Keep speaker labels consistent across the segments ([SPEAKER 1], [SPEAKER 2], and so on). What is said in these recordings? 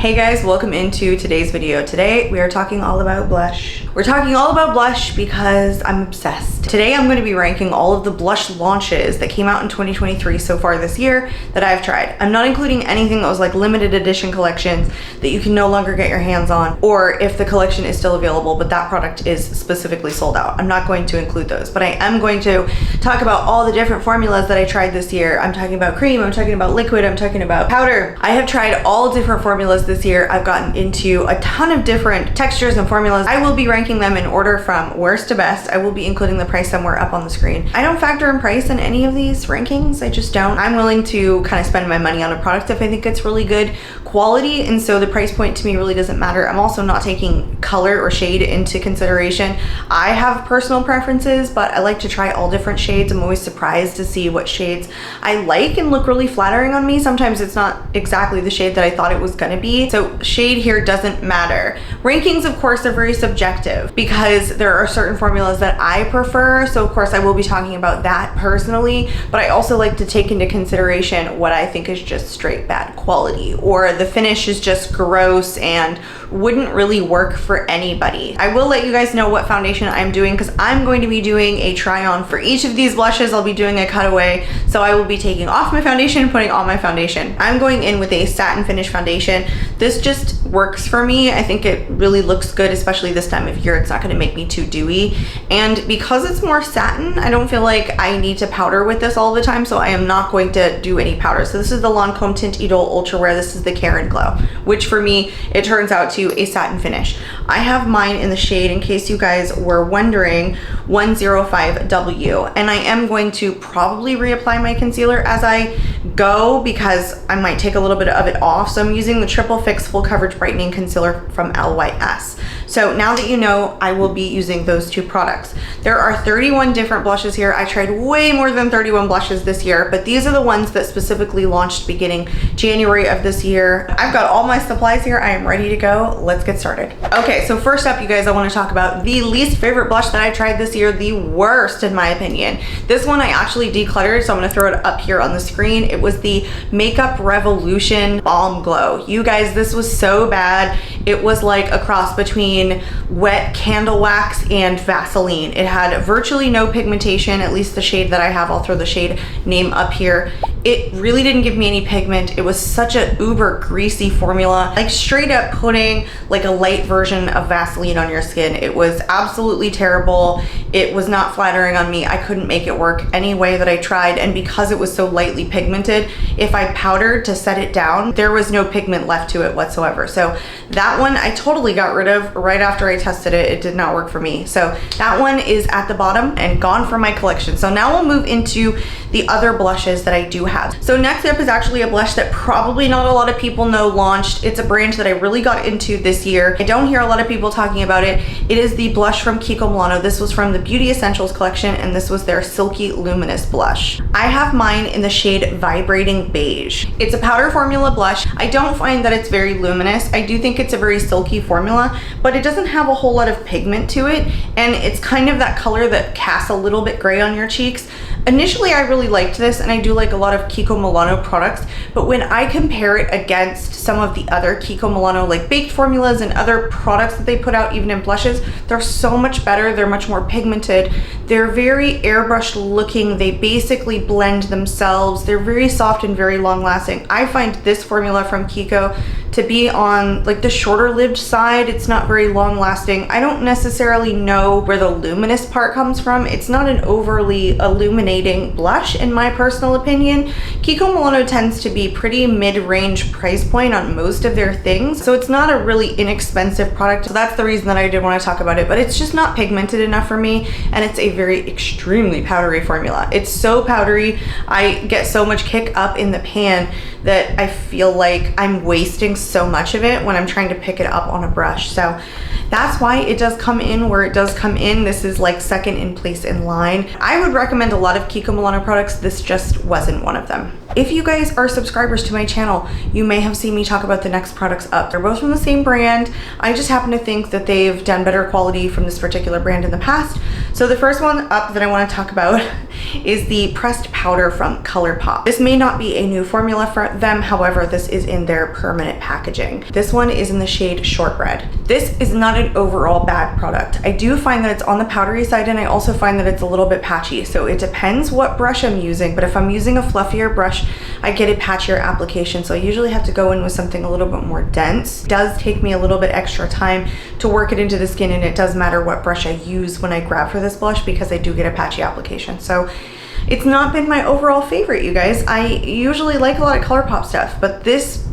[SPEAKER 1] Hey guys, welcome into today's video. Today we are talking all about blush. We're talking all about blush because I'm obsessed. Today I'm going to be ranking all of the blush launches that came out in 2023 so far this year that I've tried. I'm not including anything that was like limited edition collections that you can no longer get your hands on, or if the collection is still available but that product is specifically sold out. I'm not going to include those, but I am going to talk about all the different formulas that I tried this year. I'm talking about cream, I'm talking about liquid, I'm talking about powder. I have tried all different formulas this year. I've gotten into a ton of different textures and formulas. I will be ranking them in order from worst to best. I will be including the price somewhere up on the screen. I don't factor in price in any of these rankings. I just don't. I'm willing to kind of spend my money on a product if I think it's really good quality, and so the price point to me really doesn't matter. I'm also not taking color or shade into consideration. I have personal preferences, but I like to try all different shades. I'm always surprised to see what shades I like and look really flattering on me. Sometimes it's not exactly the shade that I thought it was gonna be, so shade here doesn't matter. Rankings, of course, are very subjective because there are certain formulas that I prefer, so of course I will be talking about that personally, but I also like to take into consideration what I think is just straight bad quality, or the finish is just gross and wouldn't really work for anybody. I will let you guys know what foundation I'm doing because I'm going to be doing a try on for each of these blushes. I'll be doing a cutaway, so I will be taking off my foundation and putting on my foundation. I'm going in with a satin finish foundation. This just works for me. I think it really looks good, especially this time of year. It's not going to make me too dewy, and because it's more satin, I don't feel like I need to powder with this all the time, so I am not going to do any powder. So this is the Lancome Tint Idole Ultra Wear. This is the Karen Glow, which for me, it turns out to a satin finish. I have mine in the shade, in case you guys were wondering, 105W, and I am going to probably reapply my concealer as I go because I might take a little bit of it off. So I'm using the Triple Fix Full Coverage Brightening Concealer from LYS. So now that you know, I will be using those two products. There are 31 different blushes here. I tried way more than 31 blushes this year, but these are the ones that specifically launched beginning January of this year. I've got all my supplies here. I am ready to go. Let's get started. Okay, so first up, you guys, I want to talk about the least favorite blush that I tried this year, the worst in my opinion. This one I actually decluttered, so I'm going to throw it up here on the screen. It was the Makeup Revolution Balm Glow. You guys, this was so bad. It was like a cross between wet candle wax and Vaseline. It had virtually no pigmentation, at least the shade that I have. I'll throw the shade name up here. It really didn't give me any pigment. It was such a uber greasy formula, like straight up putting like a light version of Vaseline on your skin. It was absolutely terrible. It was not flattering on me. I couldn't make it work any way that I tried, and because it was so lightly pigmented, if I powdered to set it down, there was no pigment left to it whatsoever. So that one I totally got rid of right after I tested it. It did not work for me. So that one is at the bottom and gone from my collection. So now we'll move into the other blushes that I do have. So next up is actually a blush that probably not a lot of people know launched. It's a brand that I really got into this year. I don't hear a lot of people talking about it. It is the blush from Kiko Milano. This was from the Beauty Essentials collection, and this was their Silky Luminous blush. I have mine in the shade Vibrating Beige. It's a powder formula blush. I don't find that it's very luminous. I do think it's a very silky formula, but it doesn't have a whole lot of pigment to it, and it's kind of that color that casts a little bit gray on your cheeks. Initially, I really liked this, and I do like a lot of Kiko Milano products, but when I compare it against some of the other Kiko Milano like baked formulas and other products that they put out even in blushes, they're so much better. They're much more pigmented. They're very airbrushed looking. They basically blend themselves. They're very soft and very long lasting. I find this formula from Kiko to be on like the shorter lived side. It's not very long lasting. I don't necessarily know where the luminous part comes from. It's not an overly illuminating blush in my personal opinion. Kiko Milano tends to be pretty mid-range price point on most of their things, so it's not a really inexpensive product. So that's the reason that I did want to talk about it, but it's just not pigmented enough for me, and it's a very extremely powdery formula. It's so powdery. I get so much kick up in the pan that I feel like I'm wasting so much of it when I'm trying to pick it up on a brush. So that's why it does come in where it does come in. This is like second in place in line. I would recommend a lot of Kiko Milano products. This just wasn't one of them. If you guys are subscribers to my channel, you may have seen me talk about the next products up. They're both from the same brand. I just happen to think that they've done better quality from this particular brand in the past. So the first one up that I want to talk about is the pressed powder from ColourPop. This may not be a new formula for them, however, this is in their permanent packaging. This one is in the shade Shortbread. This is not an overall bad product. I do find that it's on the powdery side, and I also find that it's a little bit patchy. So it depends what brush I'm using, but if I'm using a fluffier brush, I get a patchier application. So I usually have to go in with something a little bit more dense. It does take me a little bit extra time to work it into the skin, and it does matter what brush I use when I grab for this blush because I do get a patchy application. So it's not been my overall favorite, you guys. I usually like a lot of ColourPop stuff, but this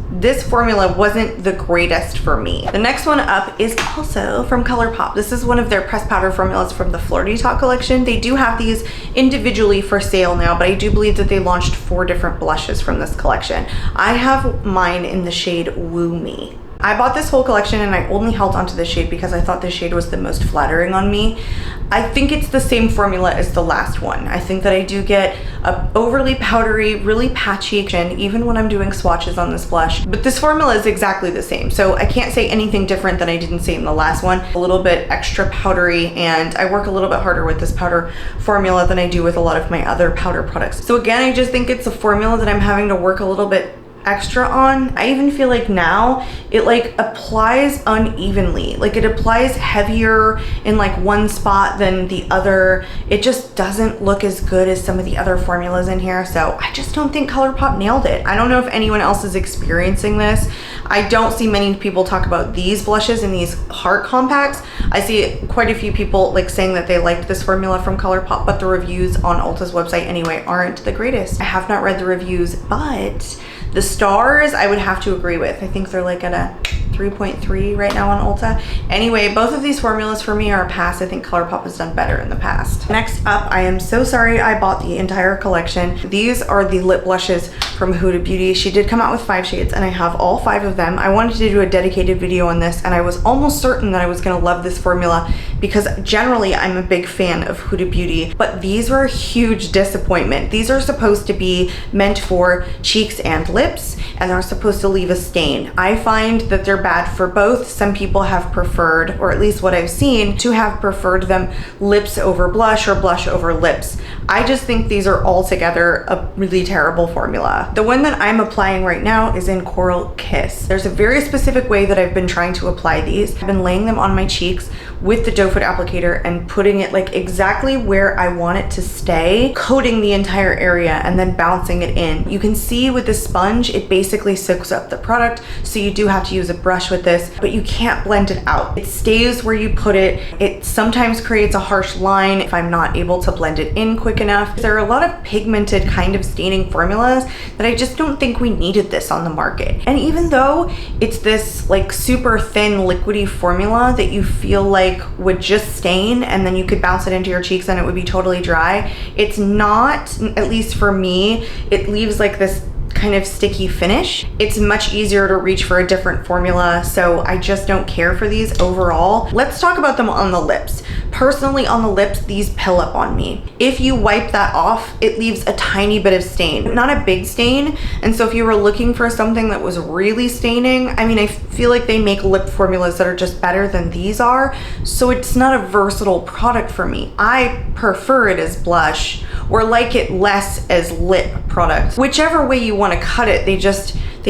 [SPEAKER 1] formula wasn't the greatest for me. The next one up is also from ColourPop. This is one of their pressed powder formulas from the Flirty collection. They do have these individually for sale now, but I do believe that they launched 4 different blushes from this collection. I have mine in the shade Woo Me. I bought this whole collection and I only held onto this shade because I thought this shade was the most flattering on me. I think it's the same formula as the last one. I think that I do get a overly powdery, really patchy skin even when I'm doing swatches on this blush, but this formula is exactly the same. So I can't say anything different than I didn't say in the last one. A little bit extra powdery, and I work a little bit harder with this powder formula than I do with a lot of my other powder products. So again, I just think it's a formula that I'm having to work a little bit extra on. I even feel like now it like applies unevenly. Like it applies heavier in like one spot than the other. It just doesn't look as good as some of the other formulas in here. So I just don't think ColourPop nailed it. I don't know if anyone else is experiencing this. I don't see many people talk about these blushes and these heart compacts. I see quite a few people like saying that they liked this formula from ColourPop, but the reviews on Ulta's website anyway aren't the greatest. I have not read the reviews, but the stars I would have to agree with. I think they're like at a 3.3 right now on Ulta. Anyway, both of these formulas for me are a pass. I think ColourPop has done better in the past. Next up, I am so sorry I bought the entire collection. These are the lip blushes from Huda Beauty. She did come out with 5 shades and I have all 5 of them. I wanted to do a dedicated video on this and I was almost certain that I was gonna love this formula because generally I'm a big fan of Huda Beauty, but these were a huge disappointment. These are supposed to be meant for cheeks and lips and they're supposed to leave a stain. I find that they're bad for both. Some people have preferred, or at least what I've seen, to have preferred them lips over blush or blush over lips. I just think these are altogether a really terrible formula. The one that I'm applying right now is in Coral Kiss. There's a very specific way that I've been trying to apply these. I've been laying them on my cheeks with the doe foot applicator and putting it like exactly where I want it to stay, coating the entire area and then bouncing it in. You can see with the sponge, it basically soaks up the product, so you do have to use a brush with this, but you can't blend it out. It stays where you put it. It sometimes creates a harsh line if I'm not able to blend it in quick enough. There are a lot of pigmented kind of staining formulas that I just don't think we needed this on the market. And even though it's this like super thin liquidy formula that you feel like would just stain and then you could bounce it into your cheeks and it would be totally dry, it's not, at least for me. It leaves like this kind of sticky finish. It's much easier to reach for a different formula, so I just don't care for these overall. Let's talk about them on the lips. Personally, on the lips, these pill up on me. If you wipe that off, it leaves a tiny bit of stain, not a big stain. And so if you were looking for something that was really staining, I mean, I feel like they make lip formulas that are just better than these are. So it's not a versatile product for me. I prefer it as blush or like it less as lip product. Whichever way you want to cut it, they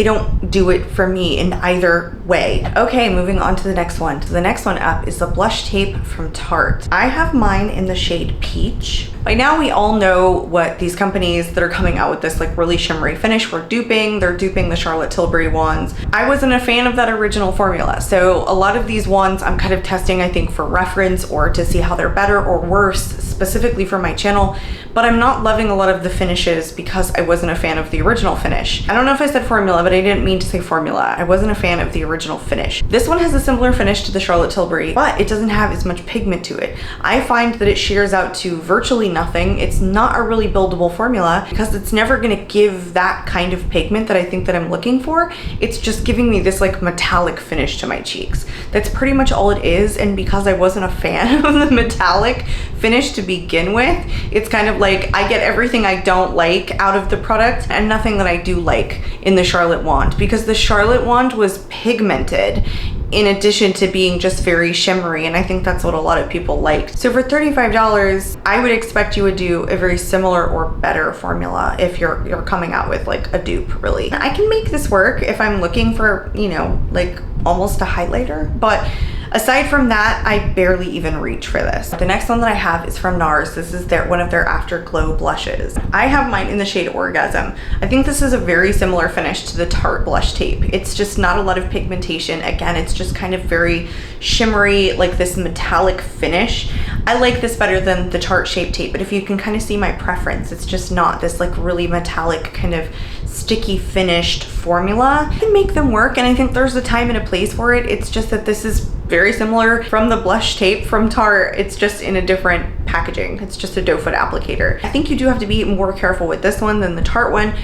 [SPEAKER 1] don't do it for me in either way. Okay, moving on to the next one. So the next one up is the blush tape from Tarte. I have mine in the shade Peach. By now we all know what these companies that are coming out with this like really shimmery finish were duping. They're duping the Charlotte Tilbury ones. I wasn't a fan of that original formula. So a lot of these ones I'm kind of testing, I think, for reference or to see how they're better or worse specifically for my channel. But I'm not loving a lot of the finishes because I wasn't a fan of the original finish. I don't know if I said formula, but I didn't mean to say formula. I wasn't a fan of the original finish. This one has a similar finish to the Charlotte Tilbury, but it doesn't have as much pigment to it. I find that it shears out to virtually nothing. It's not a really buildable formula because it's never gonna give that kind of pigment that I think that I'm looking for. It's just giving me this like metallic finish to my cheeks. That's pretty much all it is, and because I wasn't a fan of the metallic finish to begin with, it's kind of like I get everything I don't like out of the product and nothing that I do like in the Charlotte wand, because the Charlotte wand was pigmented in addition to being just very shimmery, and I think that's what a lot of people liked. So for $35, I would expect you would do a very similar or better formula if you're coming out with like a dupe, really. I can make this work if I'm looking for, you know, like almost a highlighter, but aside from that, I barely even reach for this. The next one that I have is from Nars. This is one of their Afterglow blushes. I have mine in the shade Orgasm. I think this is a very similar finish to the Tarte blush tape. It's just not a lot of pigmentation. Again, it's just kind of very shimmery, like this metallic finish. I like this better than the Tarte Shape Tape, but if you can kind of see my preference, it's just not this like really metallic kind of sticky finished formula. I can make them work, and I think there's a time and a place for it. It's just that this is very similar from the blush tape from Tarte. It's just in a different packaging. It's just a doe foot applicator. I think you do have to be more careful with this one than the Tarte one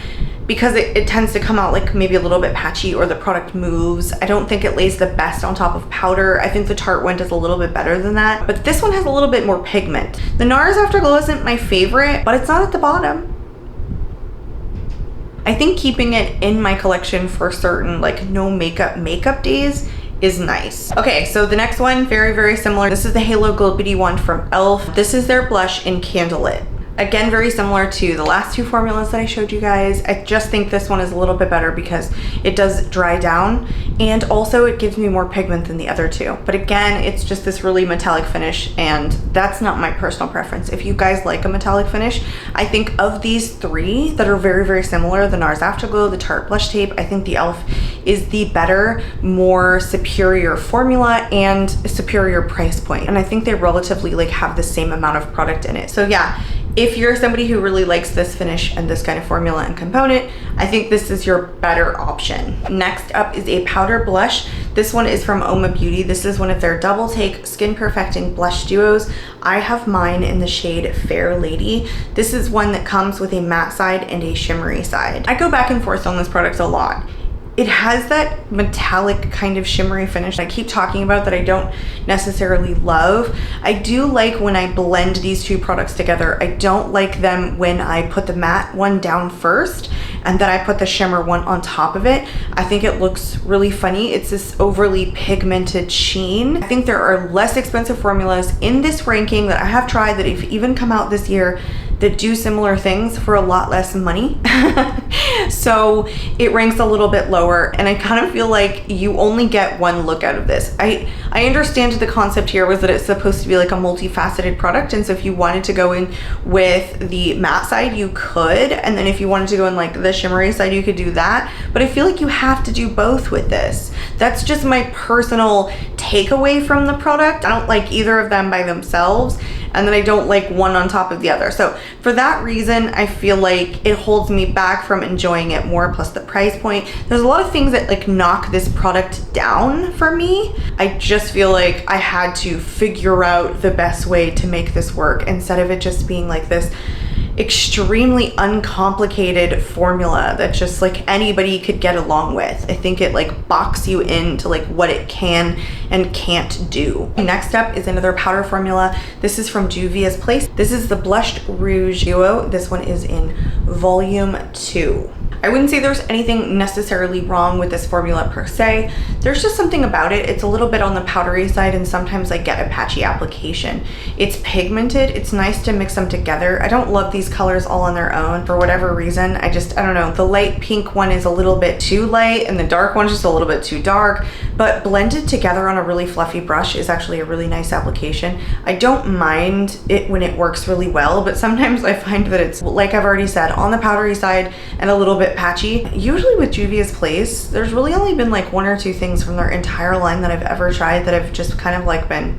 [SPEAKER 1] because it tends to come out like maybe a little bit patchy, or the product moves. I don't think it lays the best on top of powder. I think the Tarte one does a little bit better than that, but this one has a little bit more pigment. The Nars Afterglow isn't my favorite, but it's not at the bottom. I think keeping it in my collection for certain like no makeup days is nice. Okay, so the next one, very, very similar. This is the Halo Glow Wand from e.l.f. This is their blush in Candlelit. Again, very similar to the last two formulas that I showed you guys. I just think this one is a little bit better because it does dry down, and also it gives me more pigment than the other two. But again, it's just this really metallic finish, and that's not my personal preference. If you guys like a metallic finish, I think of these three that are very, very similar, the Nars Afterglow, the Tarte Blush Tape, I think the e.l.f. is the better, more superior formula and superior price point. And I think they relatively like have the same amount of product in it. So yeah, if you're somebody who really likes this finish and this kind of formula and component, I think this is your better option. Next up is a powder blush. This one is from Uoma Beauty. This is one of their double take skin perfecting blush duos. I have mine in the shade Fair Lady. This is one that comes with a matte side and a shimmery side. I go back and forth on this product a lot. It has that metallic kind of shimmery finish I keep talking about that I don't necessarily love. I do like when I blend these two products together. I don't like them when I put the matte one down first and then I put the shimmer one on top of it. I think it looks really funny. It's this overly pigmented sheen. I think there are less expensive formulas in this ranking that I have tried that have even come out this year that do similar things for a lot less money. So it ranks a little bit lower, and I kind of feel like you only get one look out of this. I understand the concept here was that it's supposed to be like a multifaceted product, and so if you wanted to go in with the matte side, you could, and then if you wanted to go in like the shimmery side, you could do that. But I feel like you have to do both with this. That's just my personal takeaway from the product. I don't like either of them by themselves, and then I don't like one on top of the other. So for that reason, I feel like it holds me back from enjoying it more, plus the price point. There's a lot of things that like knock this product down for me. I just feel like I had to figure out the best way to make this work instead of it just being like this extremely uncomplicated formula that just like anybody could get along with. I think it like boxes you into like what it can and can't do. Next up is another powder formula. This is from Juvia's Place. This is the Blushed Rouge Duo. This one is in volume 2. I wouldn't say there's anything necessarily wrong with this formula per se. There's just something about it. It's a little bit on the powdery side, and sometimes I get a patchy application. It's pigmented. It's nice to mix them together. I don't love these colors all on their own for whatever reason. I don't know. The light pink one is a little bit too light, and the dark one's just a little bit too dark, but blended together on a really fluffy brush is actually a really nice application. I don't mind it when it works really well, but sometimes I find that it's, like I've already said, on the powdery side and a little bit patchy. Usually with Juvia's Place, there's really only been like 1 or 2 things from their entire line that I've ever tried that I've just kind of like been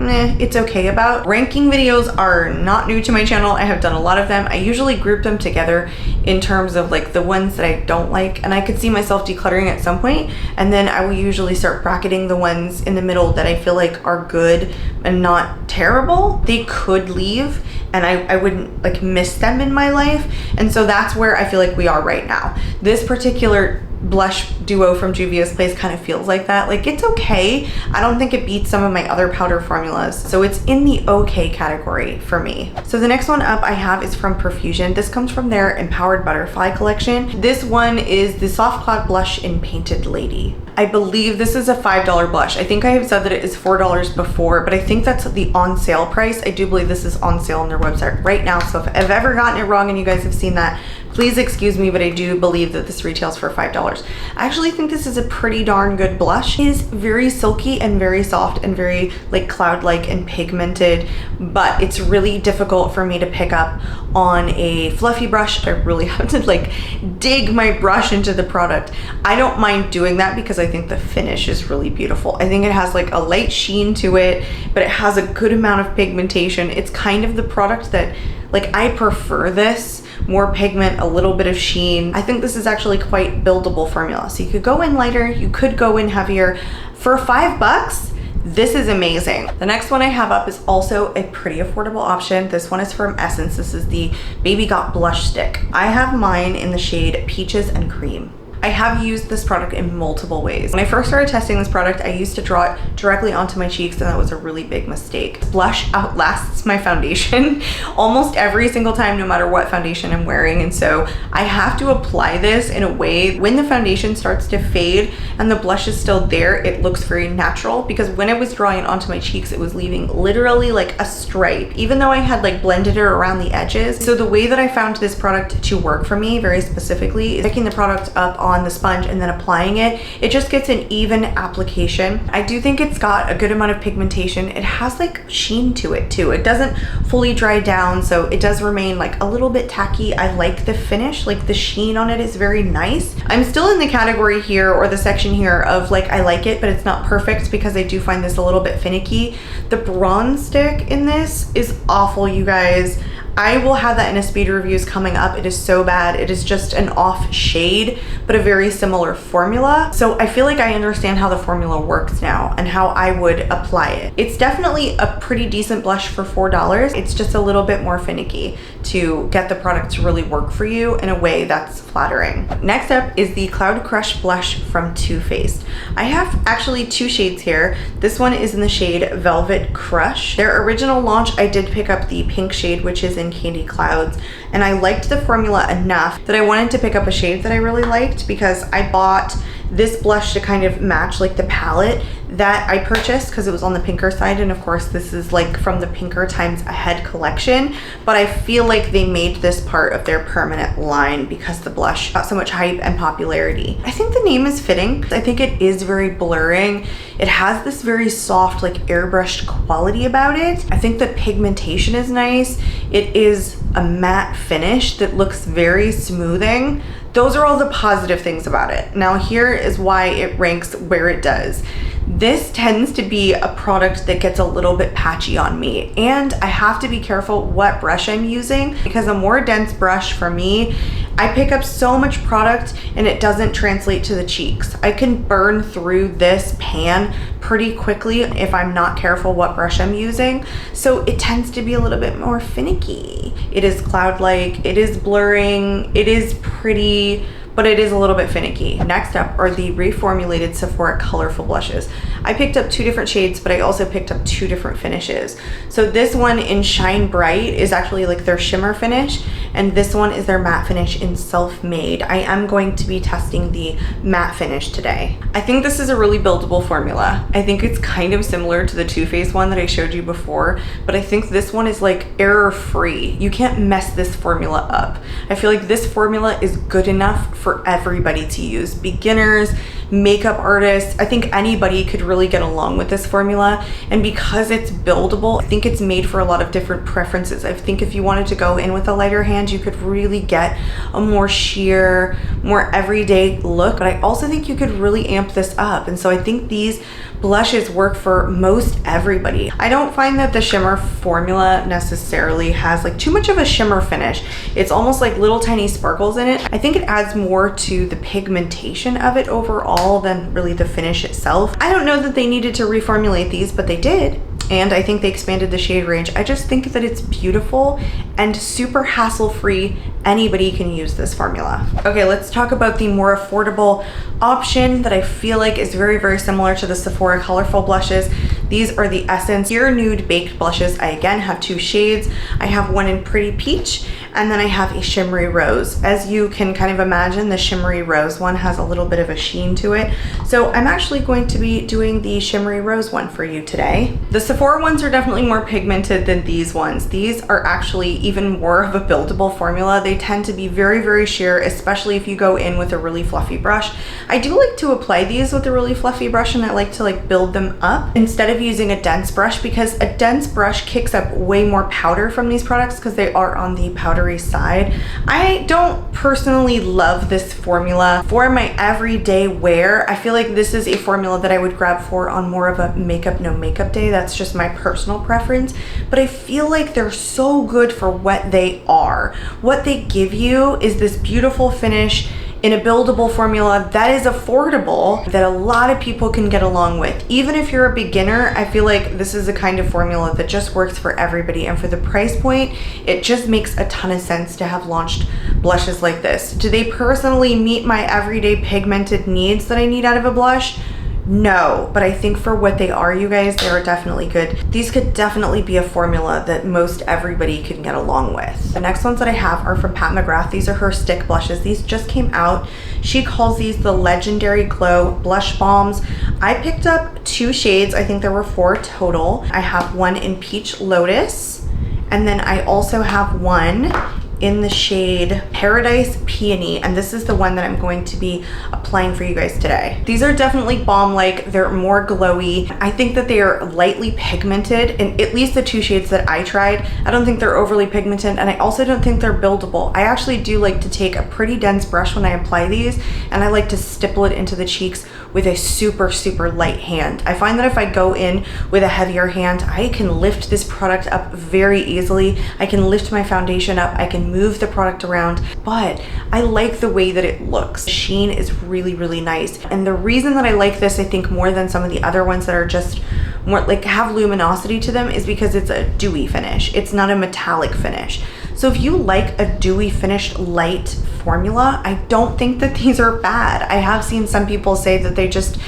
[SPEAKER 1] it's okay about. Ranking videos are not new to my channel. I have done a lot of them. I usually group them together in terms of like the ones that I don't like, and I could see myself decluttering at some point, and then I will usually start bracketing the ones in the middle that I feel like are good and not terrible. They could leave and I wouldn't like miss them in my life, and so that's where I feel like we are right now. This particular blush duo from Juvia's Place kind of feels like that. Like, it's okay. I don't think it beats some of my other powder formulas, so it's in the okay category for me. So the next one up I have is from Profusion. This comes from their Empowered Butterfly collection. This one is the Soft Cloud Blush in Painted Lady. I believe this is a $5 blush. I think I have said that it is $4 before, but I think that's the on sale price. I do believe this is on sale on their website right now, so if I've ever gotten it wrong and you guys have seen that, please excuse me, but I do believe that this retails for $5. I actually think this is a pretty darn good blush. It is very silky and very soft and very like cloud-like and pigmented, but it's really difficult for me to pick up on a fluffy brush. I really have to like dig my brush into the product. I don't mind doing that because I think the finish is really beautiful. I think it has like a light sheen to it, but it has a good amount of pigmentation. It's kind of the product that like I prefer this. More pigment, a little bit of sheen. I think this is actually quite buildable formula. So you could go in lighter, you could go in heavier. For $5, this is amazing. The next one I have up is also a pretty affordable option. This one is from Essence. This is the Baby Got Blush Stick. I have mine in the shade Peaches and Cream. I have used this product in multiple ways. When I first started testing this product, I used to draw it directly onto my cheeks, and that was a really big mistake. Blush outlasts my foundation almost every single time, no matter what foundation I'm wearing, and so I have to apply this in a way when the foundation starts to fade and the blush is still there, it looks very natural, because when I was drawing it onto my cheeks, it was leaving literally like a stripe, even though I had like blended it around the edges. So the way that I found this product to work for me very specifically is picking the product up on the sponge and then applying it. It just gets an even application. I do think it's got a good amount of pigmentation. It has like sheen to it too. It doesn't fully dry down, so it does remain like a little bit tacky. I like the finish, like the sheen on it is very nice. I'm still in the category here, or the section here, of like I like it, but it's not perfect because I do find this a little bit finicky. The bronze stick in this is awful, you guys. I will have that in a speed reviews coming up. It is so bad. It is just an off shade, but a very similar formula. So I feel like I understand how the formula works now and how I would apply it. It's definitely a pretty decent blush for $4. It's just a little bit more finicky to get the product to really work for you in a way that's flattering. Next up is the Cloud Crush blush from Too Faced. I have actually two shades here. This one is in the shade Velvet Crush. Their original launch, I did pick up the pink shade, which is in Candy Clouds, and I liked the formula enough that I wanted to pick up a shade that I really liked, because I bought this blush to kind of match like the palette that I purchased because it was on the pinker side, and of course this is like from the Pinker Times Ahead collection, but I feel like they made this part of their permanent line because the blush got so much hype and popularity. I think the name is fitting. I think it is very blurring. It has this very soft, like airbrushed quality about it. I think the pigmentation is nice. It is a matte finish that looks very smoothing. Those are all the positive things about it. Now here is why it ranks where it does. This tends to be a product that gets a little bit patchy on me, and I have to be careful what brush I'm using, because a more dense brush for me, I pick up so much product and it doesn't translate to the cheeks. I can burn through this pan pretty quickly if I'm not careful what brush I'm using, so it tends to be a little bit more finicky. It is cloud-like, it is blurring, it is pretty, but it is a little bit finicky. Next up are the reformulated Sephora colorful blushes. I picked up two different shades, but I also picked up two different finishes. So this one in Shine Bright is actually like their shimmer finish, and this one is their matte finish in Self Made. I am going to be testing the matte finish today. I think this is a really buildable formula. I think it's kind of similar to the Too Faced one that I showed you before, but I think this one is like error-free. You can't mess this formula up. I feel like this formula is good enough for for everybody to use. Beginners, makeup artists, I think anybody could really get along with this formula. And because it's buildable, I think it's made for a lot of different preferences. I think if you wanted to go in with a lighter hand, you could really get a more sheer, more everyday look. But I also think you could really amp this up. And so I think these blushes work for most everybody. I don't find that the shimmer formula necessarily has like too much of a shimmer finish. It's almost like little tiny sparkles in it. I think it adds more to the pigmentation of it overall than really the finish itself. I don't know that they needed to reformulate these, but they did. And I think they expanded the shade range. I just think that it's beautiful and super hassle-free. Anybody can use this formula. Okay, let's talk about the more affordable option that I feel like is very, very similar to the Sephora colorful blushes. These are the Essence Pure Nude Baked Blushes. I again have two shades. I have one in Pretty Peach, and then I have a Shimmery Rose. As you can kind of imagine, the Shimmery Rose one has a little bit of a sheen to it. So I'm actually going to be doing the Shimmery Rose one for you today. The Sephora ones are definitely more pigmented than these ones. These are actually even more of a buildable formula. They tend to be very, very sheer, especially if you go in with a really fluffy brush. I do like to apply these with a really fluffy brush, and I like to like build them up instead of using a dense brush, because a dense brush kicks up way more powder from these products because they are on the powdery side. I don't personally love this formula for my everyday wear. I feel like this is a formula that I would grab for on more of a makeup no makeup day. That's just my personal preference, but I feel like they're so good for what they are. What they give you is this beautiful finish in a buildable formula that is affordable, that a lot of people can get along with. Even if you're a beginner, I feel like this is a kind of formula that just works for everybody. And for the price point, it just makes a ton of sense to have launched blushes like this. Do they personally meet my everyday pigmented needs that I need out of a blush? No, but I think for what they are, you guys, they are definitely good. These could definitely be a formula that most everybody can get along with. The next ones that I have are from Pat McGrath. These are her stick blushes. These just came out. She calls these the Legendary Glow Blush Balms. I picked up two shades. I think there were 4 total. I have one in Peach Lotus, and then I also have one in the shade Paradise Peony, and this is the one that I'm going to be applying for you guys today. These are definitely balm-like. They're more glowy. I think that they are lightly pigmented, and at least the 2 shades that I tried, I don't think they're overly pigmented, and I also don't think they're buildable. I actually do like to take a pretty dense brush when I apply these, and I like to stipple it into the cheeks with a super, super light hand. I find that if I go in with a heavier hand, I can lift this product up very easily. I can lift my foundation up. I can move the product around, but I like the way that it looks. The sheen is really, really nice. And the reason that I like this, I think more than some of the other ones that are just more like have luminosity to them, is because it's a dewy finish. It's not a metallic finish. So if you like a dewy finished light formula, I don't think that these are bad. I have seen some people say that they just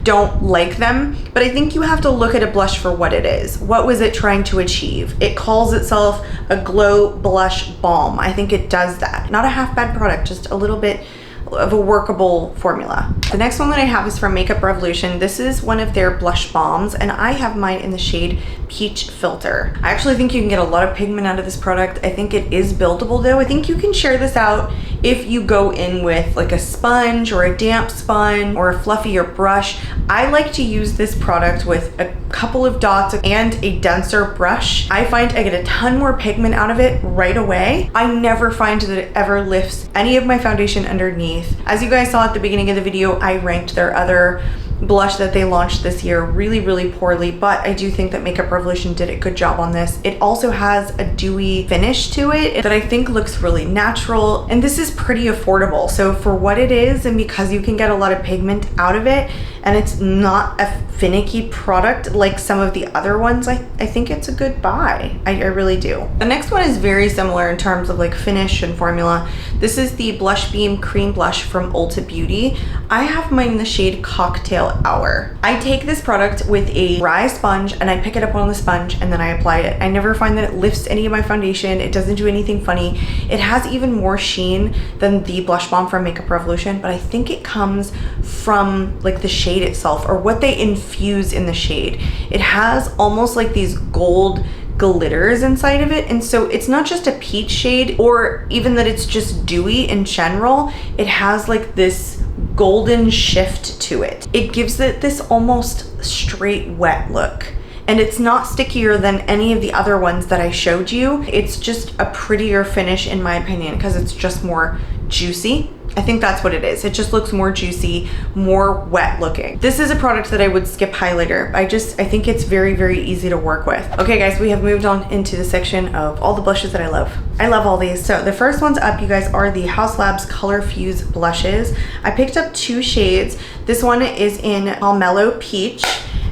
[SPEAKER 1] don't like them, but I think you have to look at a blush for what it is. What was it trying to achieve? It calls itself a glow blush balm. I think it does that. Not a half bad product, just a little bit of a workable formula. The next one that I have is from Makeup Revolution. This is one of their blush balms, and I have mine in the shade Peach Filter. I actually think you can get a lot of pigment out of this product. I think it is buildable though. I think you can share this out if you go in with like a sponge or a damp sponge or a fluffier brush. I like to use this product with a couple of dots and a denser brush. I find I get a ton more pigment out of it right away. I never find that it ever lifts any of my foundation underneath. As you guys saw at the beginning of the video, I ranked their other blush that they launched this year really, really poorly, but I do think that Makeup Revolution did a good job on this. It also has a dewy finish to it that I think looks really natural, and this is pretty affordable. So for what it is, and because you can get a lot of pigment out of it, and it's not a finicky product like some of the other ones, I think it's a good buy. I really do. The next one is very similar in terms of like finish and formula. This is the Blush Beam Cream Blush from Ulta Beauty. I have mine in the shade Cocktail Hour. I take this product with a dry sponge and I pick it up on the sponge and then I apply it. I never find that it lifts any of my foundation. It doesn't do anything funny. It has even more sheen than the blush balm from Makeup Revolution, but I think it comes from like the shade itself or what they infuse in the shade. It has almost like these gold glitters inside of it. And so it's not just a peach shade or even that it's just dewy in general. It has like this golden shift to it. It gives it this almost straight wet look. And it's not stickier than any of the other ones that I showed you. It's just a prettier finish in my opinion because it's just more juicy. I think that's what it is. It just looks more juicy, more wet looking. This is a product that I would skip highlighter. I think it's very, very easy to work with. Okay guys, we have moved on into the section of all the blushes that I love. I love all these. So the first ones up, you guys, are the Haus Labs Color Fuse blushes. I picked up 2 shades. This one is in Palmello Peach.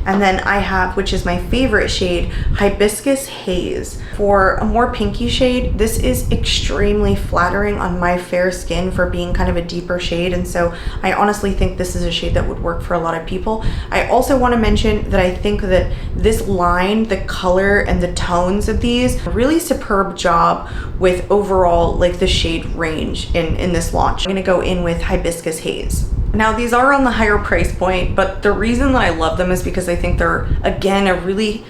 [SPEAKER 1] And then I have, which is my favorite shade, Hibiscus Haze. For a more pinky shade, this is extremely flattering on my fair skin for being kind of a deeper shade. And so I honestly think this is a shade that would work for a lot of people. I also want to mention that I think that this line, the color and the tones of these, really superb job with overall like the shade range in this launch. I'm gonna go in with Hibiscus Haze. Now these are on the higher price point, but the reason that I love them is because I think they're, again, a really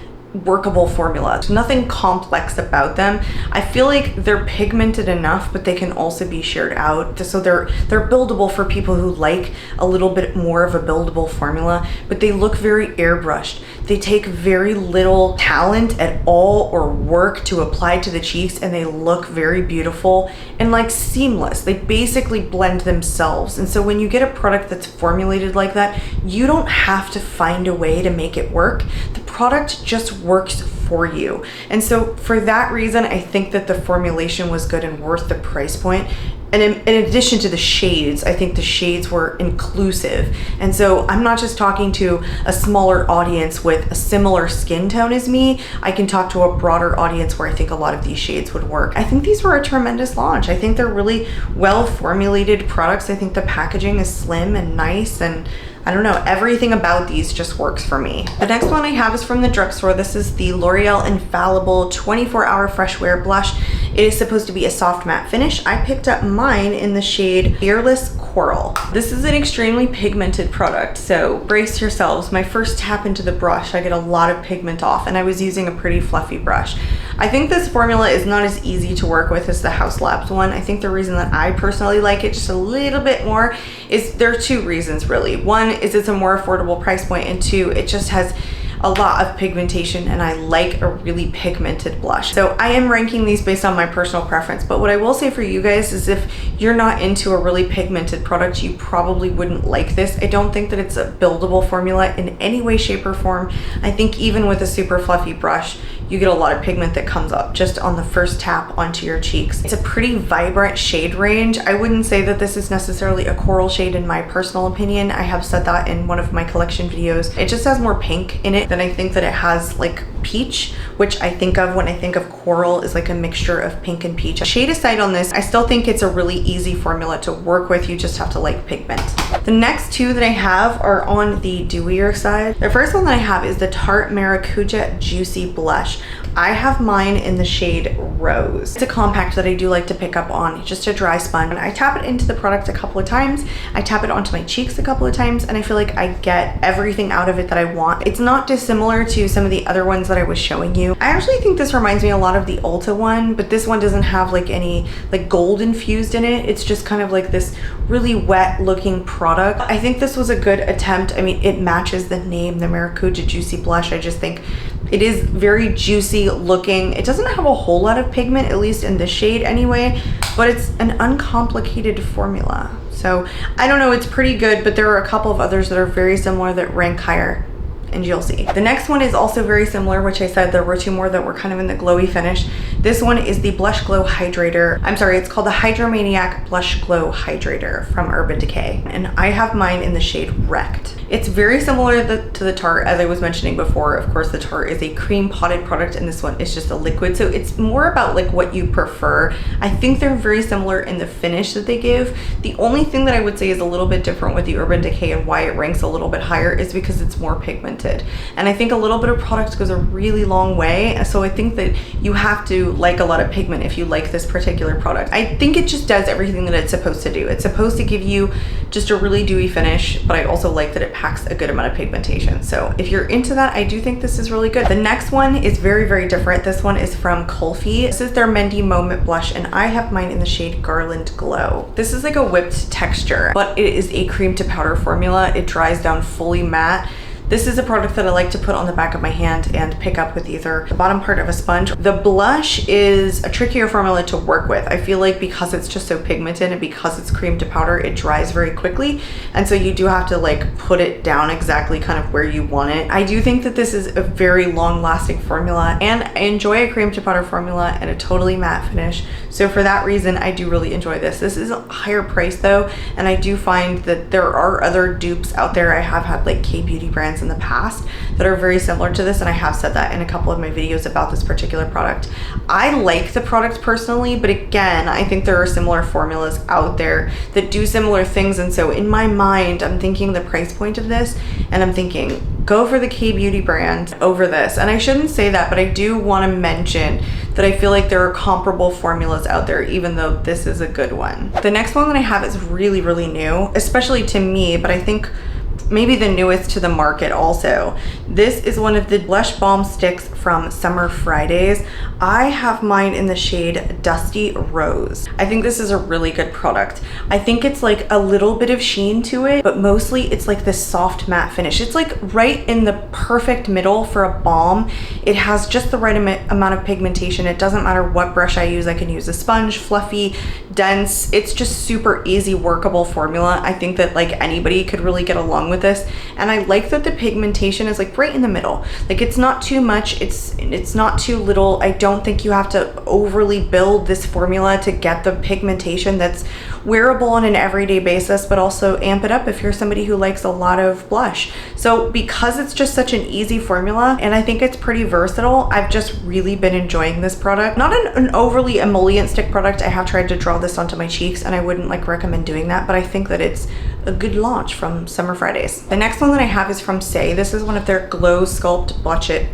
[SPEAKER 1] workable formula. There's nothing complex about them. I feel like they're pigmented enough, but they can also be sheared out. So they're buildable for people who like a little bit more of a buildable formula, but they look very airbrushed. They take very little talent at all or work to apply to the cheeks, and they look very beautiful and like seamless. They basically blend themselves. And so when you get a product that's formulated like that, you don't have to find a way to make it work. The product just works for you. And so for that reason, I think that the formulation was good and worth the price point. And in addition to the shades, I think the shades were inclusive. And so I'm not just talking to a smaller audience with a similar skin tone as me. I can talk to a broader audience where I think a lot of these shades would work. I think these were a tremendous launch. I think they're really well formulated products. I think the packaging is slim and nice, and I don't know, everything about these just works for me. The next one I have is from the drugstore. This is the L'Oreal Infallible 24-Hour Fresh Wear Blush. It is supposed to be a soft matte finish. I picked up mine in the shade Fearless Coral. This is an extremely pigmented product, so brace yourselves. My first tap into the brush, I get a lot of pigment off, and I was using a pretty fluffy brush. I think this formula is not as easy to work with as the Haus Labs one. I think the reason that I personally like it just a little bit more is there are 2 reasons really. One is it's a more affordable price point, and 2, it just has a lot of pigmentation, and I like a really pigmented blush. So I am ranking these based on my personal preference, but what I will say for you guys is if you're not into a really pigmented product, you probably wouldn't like this. I don't think that it's a buildable formula in any way, shape, or form. I think even with a super fluffy brush, you get a lot of pigment that comes up just on the first tap onto your cheeks. It's a pretty vibrant shade range. I wouldn't say that this is necessarily a coral shade in my personal opinion. I have said that in one of my collection videos. It just has more pink in it than I think that it has like peach, which I think of when I think of coral is like a mixture of pink and peach. Shade aside on this, I still think it's a really easy formula to work with. You just have to like pigment. The next 2 that I have are on the dewier side. The first one that I have is the Tarte Maracuja Juicy Blush. I have mine in the shade Rose. It's a compact that I do like to pick up on just a dry spun. I tap it into the product a couple of times. I tap it onto my cheeks a couple of times, and I feel like I get everything out of it that I want. It's not dissimilar to some of the other ones that I was showing you. I actually think this reminds me a lot of the Ulta one, but this one doesn't have like any like gold infused in it. It's just kind of like this really wet looking product. I think this was a good attempt. I mean, it matches the name, the Maracuja Juicy Blush. I just think it is very juicy looking. It doesn't have a whole lot of pigment, at least in this shade anyway, but it's an uncomplicated formula. So I don't know, it's pretty good, but there are a couple of others that are very similar that rank higher, and you'll see. The next one is also very similar, which I said there were 2 more that were kind of in the glowy finish. This one is the Blush Glow Hydrator. I'm sorry, it's called the Hydromaniac Blush Glow Hydrator from Urban Decay, and I have mine in the shade Wrecked. It's very similar to the Tarte, as I was mentioning before. Of course, the Tarte is a cream potted product, and this one is just a liquid, so it's more about like what you prefer. I think they're very similar in the finish that they give. The only thing that I would say is a little bit different with the Urban Decay and why it ranks a little bit higher is because it's more pigmented. And I think a little bit of product goes a really long way. So I think that you have to like a lot of pigment, if you like this particular product. I think it just does everything that it's supposed to do. It's supposed to give you just a really dewy finish, but I also like that it packs a good amount of pigmentation. So if you're into that, I do think this is really good. The next one is very, very different. This one is from Kulfi. This is their Mendi Moment Blush, and I have mine in the shade Garland Glow. This is like a whipped texture, but it is a cream to powder formula. It dries down fully matte. This is a product that I like to put on the back of my hand and pick up with either the bottom part of a sponge. The blush is a trickier formula to work with. I feel like because it's just so pigmented and because it's cream to powder, it dries very quickly. And so you do have to like put it down exactly kind of where you want it. I do think that this is a very long lasting formula, and I enjoy a cream to powder formula and a totally matte finish. So for that reason, I do really enjoy this. This is a higher price though, and I do find that there are other dupes out there. I have had like K-beauty brands in the past that are very similar to this, and I have said that in a couple of my videos about this particular product. I like the product personally, but again, I think there are similar formulas out there that do similar things, and so in my mind, I'm thinking the price point of this, and I'm thinking, go for the K-beauty brand over this. And I shouldn't say that, but I do want to mention that I feel like there are comparable formulas out there, even though this is a good one. The next one that I have is really, really new, especially to me, but I think maybe the newest to the market also. This is one of the blush balm sticks from Summer Fridays. I have mine in the shade Dusty Rose. I think this is a really good product. I think it's like a little bit of sheen to it, but mostly it's like this soft matte finish. It's like right in the perfect middle for a balm. It has just the right amount of pigmentation. It doesn't matter what brush I use. I can use a sponge, fluffy, dense. It's just super easy workable formula. I think that like anybody could really get along with this, and I like that the pigmentation is like right in the middle. Like it's not too much, it's not too little. I don't think you have to overly build this formula to get the pigmentation that's wearable on an everyday basis, but also amp it up if you're somebody who likes a lot of blush. So because it's just such an easy formula, and I think it's pretty versatile, I've just really been enjoying this product. Not an overly emollient stick product. I have tried to draw this onto my cheeks, and I wouldn't like recommend doing that, but I think that it's a good launch from Summer Fridays. The next one that I have is from Saie. This is one of their Glow Sculpt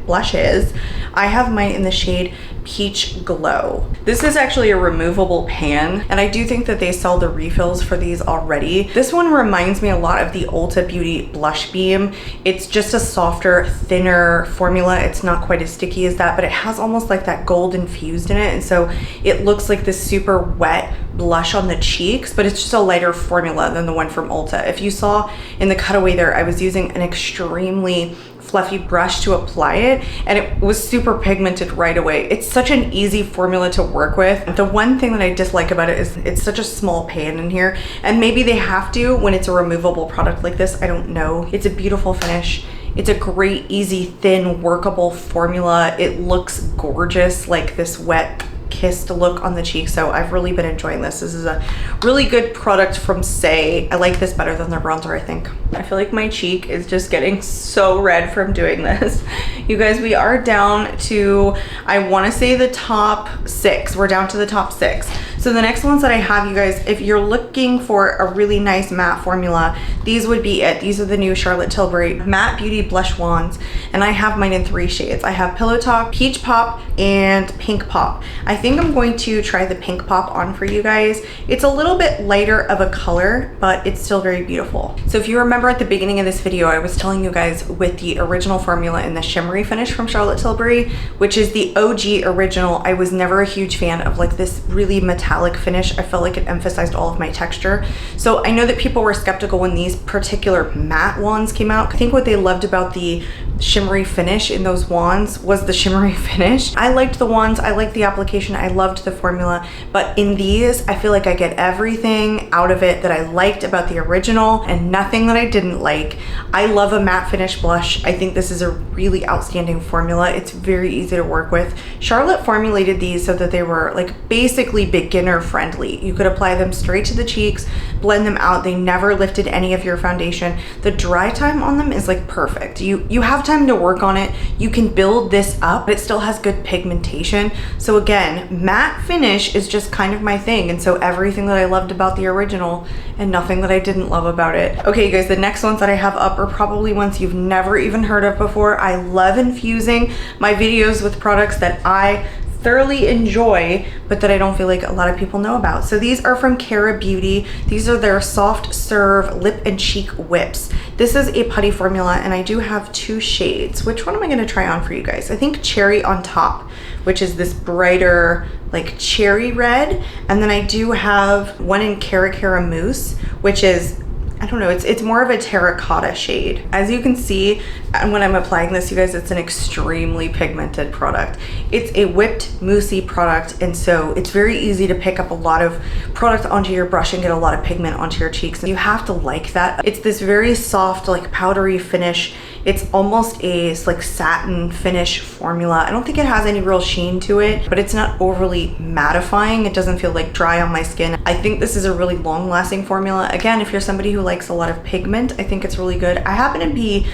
[SPEAKER 1] blushes. I have mine in the shade Peach Glow. This is actually a removable pan, and I do think that they sell the refills for these already. This one reminds me a lot of the Ulta Beauty Blush Beam. It's just a softer, thinner formula. It's not quite as sticky as that, but it has almost like that gold infused in it, and so it looks like this super wet blush on the cheeks, but it's just a lighter formula than the one from Ulta. If you saw in the cutaway there, I was using an extremely fluffy brush to apply it, and it was super pigmented right away. It's such an easy formula to work with. The one thing that I dislike about it is it's such a small pan in here, and maybe they have to when it's a removable product like this. I don't know. It's a beautiful finish. It's a great, easy, thin, workable formula. It looks gorgeous, like this wet kissed look on the cheek. So I've really been enjoying this. This is a really good product from Saie. I like this better than their bronzer, I think. I feel like my cheek is just getting so red from doing this. You guys, we are down to, I want to say the top 6. We're down to the top 6. So the next ones that I have, you guys, if you're looking for a really nice matte formula, these would be it. These are the new Charlotte Tilbury Matte Beauty Blush Wands, and I have mine in 3 shades. I have Pillow Talk, Peach Pop, and Pink Pop. I think I'm going to try the Pink Pop on for you guys. It's a little bit lighter of a color, but it's still very beautiful. So if you remember at the beginning of this video, I was telling you guys with the original formula in the shimmery finish from Charlotte Tilbury, which is the OG original, I was never a huge fan of like this really metallic finish. I felt like it emphasized all of my texture. So I know that people were skeptical when these particular matte wands came out. I think what they loved about the shimmery finish in those wands was the shimmery finish. I liked the wands, I liked the application, I loved the formula, but in these, I feel like I get everything out of it that I liked about the original and nothing that I didn't like. I love a matte finish blush. I think this is a really outstanding formula. It's very easy to work with. Charlotte formulated these so that they were like basically beginner friendly. You could apply them straight to the cheeks, blend them out. They never lifted any of your foundation. The dry time on them is like perfect. You have time to work on it. You can build this up, but it still has good pigmentation. So again, matte finish is just kind of my thing, and so everything that I loved about the original and nothing that I didn't love about it. Okay, you guys, the next ones that I have up are probably ones you've never even heard of before. I love infusing my videos with products that I thoroughly enjoy, but that I don't feel like a lot of people know about. So these are from Cara Beauty. These are their Soft Serve Lip and Cheek Whips. This is a putty formula, and I do have 2 shades. Which one am I gonna try on for you guys? I think Cherry on Top, which is this brighter, like cherry red. And then I do have one in Cara Mousse, which is, I don't know, it's more of a terracotta shade. As you can see, and when I'm applying this, you guys, it's an extremely pigmented product. It's a whipped moussey product, and so it's very easy to pick up a lot of product onto your brush and get a lot of pigment onto your cheeks. You have to like that. It's this very soft, like powdery finish. It's almost a like satin finish formula. I don't think it has any real sheen to it, but it's not overly mattifying. It doesn't feel like dry on my skin. I think this is a really long-lasting formula. Again, if you're somebody who likes a lot of pigment, I think it's really good. I happen to be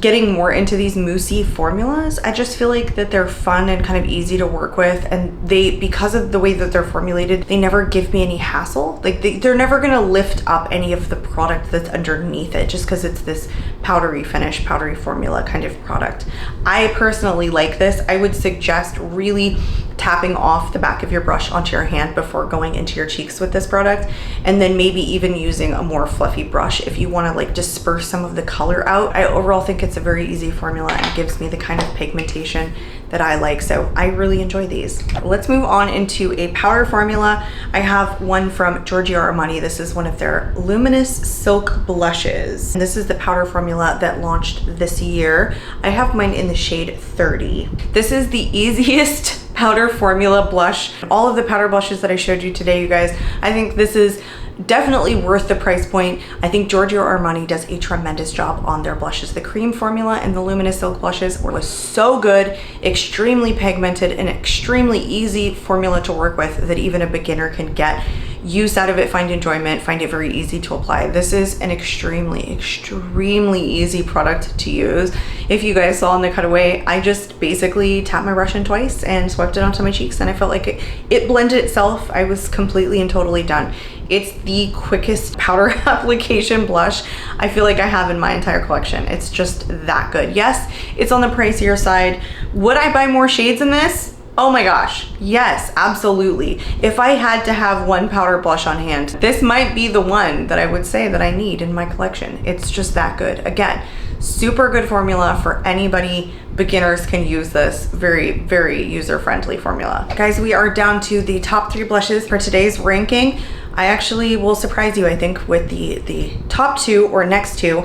[SPEAKER 1] getting more into these moussey formulas. I just feel like that they're fun and kind of easy to work with, and they, because of the way that they're formulated, they never give me any hassle. Like they're never gonna lift up any of the product that's underneath it just because it's this powdery finish, powdery formula kind of product. I personally like this. I would suggest really tapping off the back of your brush onto your hand before going into your cheeks with this product, and then maybe even using a more fluffy brush if you want to like disperse some of the color out. I overall think it's a very easy formula and gives me the kind of pigmentation that I like, so I really enjoy these. Let's move on into a powder formula. I have one from Giorgio Armani. This is one of their Luminous Silk Blushes. And this is the powder formula that launched this year. I have mine in the shade 30. This is the easiest powder formula blush. All of the powder blushes that I showed you today, you guys, I think this is definitely worth the price point. I think Giorgio Armani does a tremendous job on their blushes. The cream formula and the Luminous Silk blushes were so good, extremely pigmented, and extremely easy formula to work with that even a beginner can get use out of it, find enjoyment, find it very easy to apply. This is an extremely easy product to use. If you guys saw in the cutaway, I just basically tapped my brush in twice and swept it onto my cheeks, and I felt like it blended itself. I was completely and totally done. It's the quickest powder application blush I feel like I have in my entire collection. It's just that good. Yes, it's on the pricier side. Would I buy more shades in this? Oh my gosh, yes, absolutely. If I had to have one powder blush on hand, this might be the one that I would say that I need in my collection. It's just that good. Again, super good formula for anybody. Beginners can use this. Very user-friendly formula. Guys, we are down to the top 3 blushes for today's ranking. I actually will surprise you, I think, with the top 2 or next 2.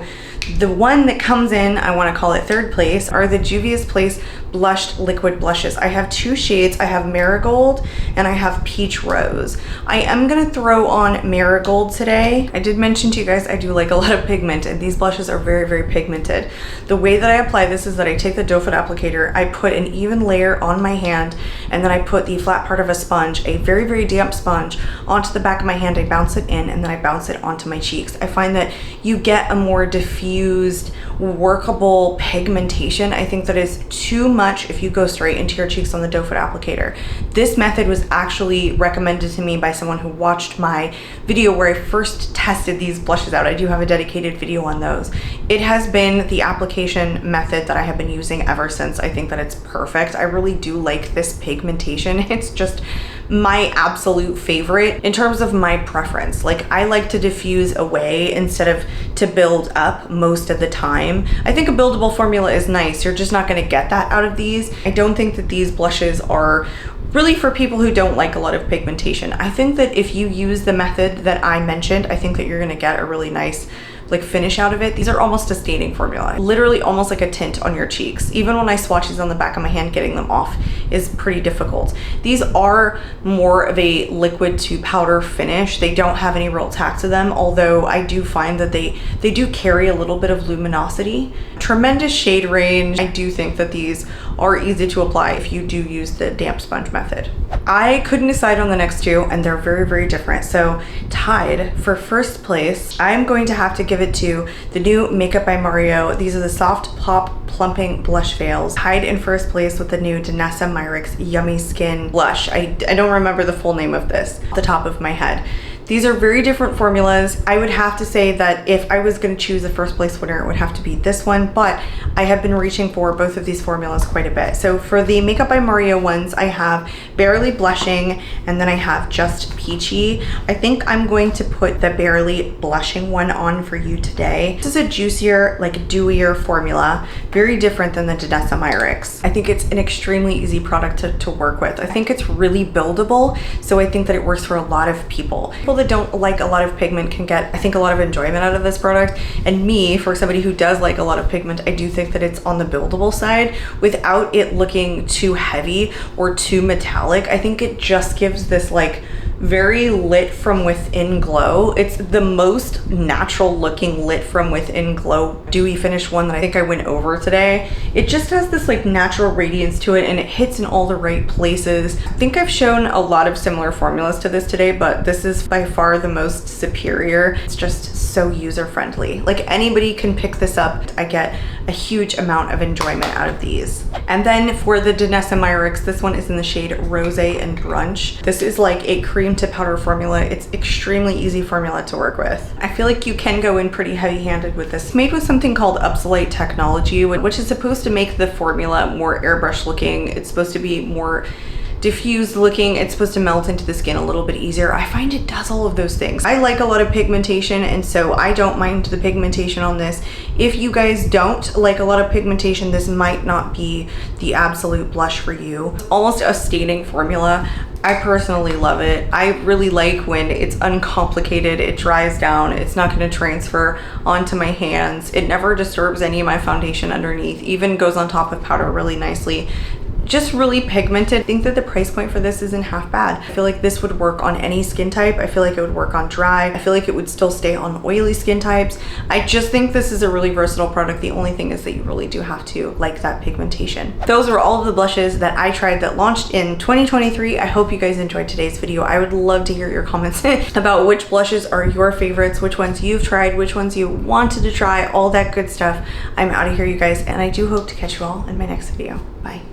[SPEAKER 1] The one that comes in, I want to call it 3rd place, are the Juvia's Place Blushed Liquid Blushes. I have 2 shades. I have Marigold and I have Peach Rose. I am going to throw on Marigold today. I did mention to you guys I do like a lot of pigment, and these blushes are very pigmented. The way that I apply this is that I take the doe foot applicator, I put an even layer on my hand, and then I put the flat part of a sponge, a very damp sponge, onto the back of my hand. I bounce it in, and then I bounce it onto my cheeks. I find that you get a more diffused, workable pigmentation. I think that is too much if you go straight into your cheeks on the doe foot applicator. This method was actually recommended to me by someone who watched my video where I first tested these blushes out. I do have a dedicated video on those. It has been the application method that I have been using ever since. I think that it's perfect. I really do like this pigmentation. It's just my absolute favorite in terms of my preference. Like, I like to diffuse away instead of to build up most of the time. I think a buildable formula is nice. You're just not going to get that out of these. I don't think that these blushes are really for people who don't like a lot of pigmentation. I think that if you use the method that I mentioned, I think that you're going to get a really nice like finish out of it. These are almost a staining formula, literally almost like a tint on your cheeks. Even when I swatch these on the back of my hand, getting them off is pretty difficult. These are more of a liquid to powder finish. They don't have any real tack to them, although I do find that they do carry a little bit of luminosity. Tremendous shade range. I do think that these are easy to apply if you do use the damp sponge method. I couldn't decide on the next 2, and they're very different. So tied for first place, I'm going to have to give it to the new Makeup by Mario. These are the Soft Pop Plumping Blush Veils. Tied in first place with the new Danessa Myricks Yummy Skin Blush. I don't remember the full name of this off the top of my head. These are very different formulas. I would have to say that if I was going to choose a first place winner, it would have to be this one, but I have been reaching for both of these formulas quite a bit. So for the Makeup by Mario ones, I have Barely Blushing, and then I have Just Peachy. I think I'm going to put the Barely Blushing one on for you today. This is a juicier, like dewier formula, very different than the Danessa Myricks. I think it's an extremely easy product to work with. I think it's really buildable, so I think that it works for a lot of people. People that don't like a lot of pigment can get, I think, a lot of enjoyment out of this product. And me, for somebody who does like a lot of pigment, I do think that it's on the buildable side without it looking too heavy or too metallic. I think it just gives this like very lit from within glow. It's the most natural looking lit from within glow dewy finish one that I think I went over today. It just has this like natural radiance to it, and it hits in all the right places. I think I've shown a lot of similar formulas to this today, but this is by far the most superior. It's just so user friendly. Like anybody can pick this up. I get a huge amount of enjoyment out of these. And then for the Danessa Myricks, this one is in the shade Rosé and Brunch. This is like a cream to powder formula. It's extremely easy formula to work with. I feel like you can go in pretty heavy-handed with this. It's made with something called Upsolite technology, which is supposed to make the formula more airbrush looking. It's supposed to be more diffused looking. It's supposed to melt into the skin a little bit easier. I find it does all of those things. I like a lot of pigmentation, and so I don't mind the pigmentation on this. If you guys don't like a lot of pigmentation, this might not be the absolute blush for you. It's almost a staining formula. I personally love it. I really like when it's uncomplicated, it dries down, it's not gonna transfer onto my hands. It never disturbs any of my foundation underneath, even goes on top of powder really nicely. Just really pigmented. I think that the price point for this isn't half bad. I feel like this would work on any skin type. I feel like it would work on dry. I feel like it would still stay on oily skin types. I just think this is a really versatile product. The only thing is that you really do have to like that pigmentation. Those are all of the blushes that I tried that launched in 2023. I hope you guys enjoyed today's video. I would love to hear your comments about which blushes are your favorites, which ones you've tried, which ones you wanted to try, all that good stuff. I'm out of here, you guys, and I do hope to catch you all in my next video. Bye.